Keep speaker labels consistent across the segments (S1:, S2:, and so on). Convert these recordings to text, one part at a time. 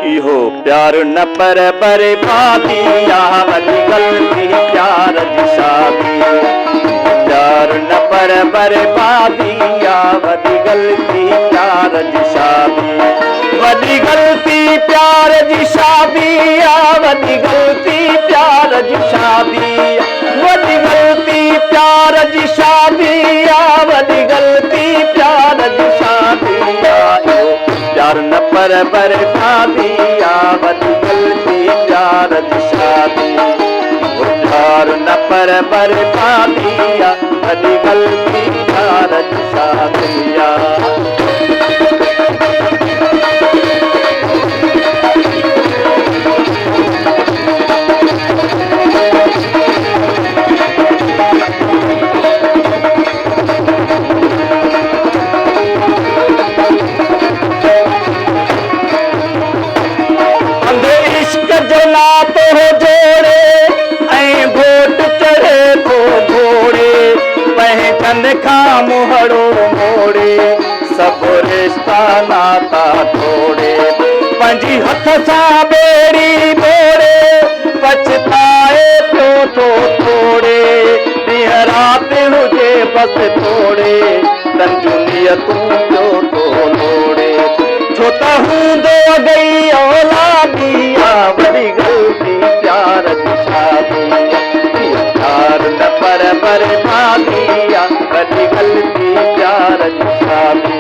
S1: इहो प्यार न पर बर्बादिया वॾी ग़लती प्यार जी शादी। प्यार न पर बर्बादिया वॾी ग़लती प्यार जी शादी। वॾी ग़लती प्यार जी शादी वॾी ग़लती प्यार जी शादी। वॾी ग़लती प्यार जी शादी वॾी ग़लती प्यार जी शादी। प्यार न पर बर्बादिया वॾी ग़लती प्यार जी शादी। प्यार न पर बर्बादिया वॾी ग़लती प्यार जी शादी। खां मुहड़ो मोड़े सब रिश्ता नाता तोड़े। पंहिंजी हथ सां बेड़ी बोड़े पछताए पियो तो तोड़े। ॾींहं राति हुजे बस तोड़े तंजू नियतूं पियो तो लोड़े। छो त हूंदो अगई औलादिया वॾी ग़लती प्यार जी शादी। प्यार न पर बर्बादिया वॾी ग़लती प्यार जी शादी।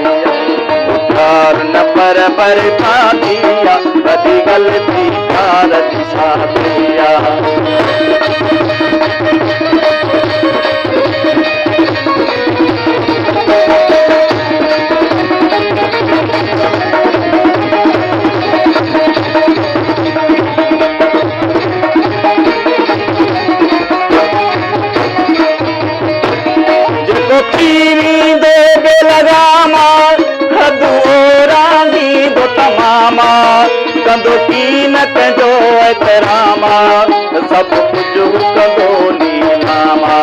S1: प्यार न पर बर्बादिया वॾी ग़लती प्यार जी शादी। कंदो कीन कंदो एतरामा सब कुछ कंदो नीलामा।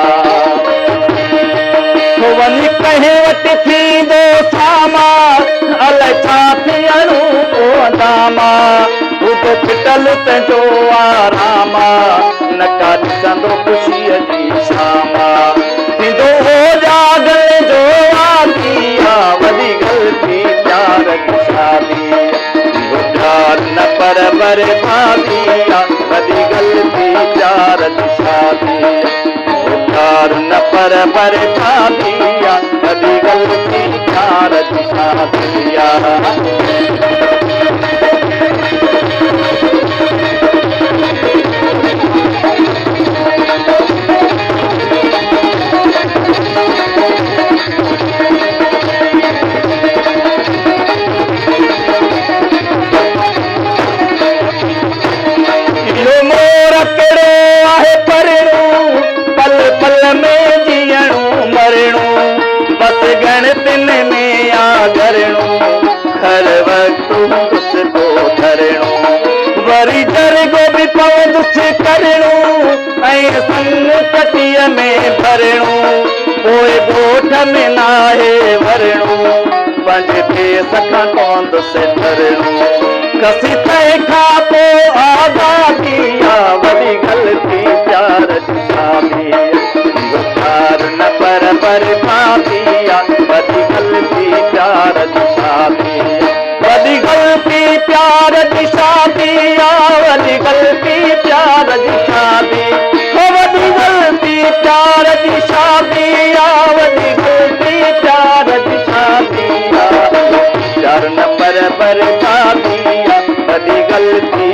S1: वञी कंहिं वटि थींदो सामा अलाए छा थियणो पवंदामा। ॿुधो फिटल तुंहिंजो आरामा न का ॾिसंदो ख़ुशीअ जी शामा। थींदो हो जागल जो आदिया वॾी ग़लती प्यार जी शादी। प्यार न पर बर्बादिया वॾी ग़लती प्यार जी शादी। प्यार न पर बर्बादिया वॾी ग़लती प्यार जी शादी। गणतिन में आगरणो हर वक्त उसको धरणो। वरी जरगो भी पवंदुस करणो ऐं संग कटीअ में भरणो। पोइ ॻोठ में नाहे वरणो पंहिंजे देस खां पवंदुसि धरणो। कसी तंहिंखां पोइ आज़ादिया वॾी ग़लती प्यार जी शादी। प्यार न पर बर्बादिया वॾी ग़लती प्यार जी शादी। वॾी ग़लती प्यार जी शादी वॾी ग़लती प्यार जी शादी। वॾी ग़लती प्यार जी शादी वॾी ग़लती प्यार जी शादी। प्यार न पर बर्बादिया वॾी ग़लती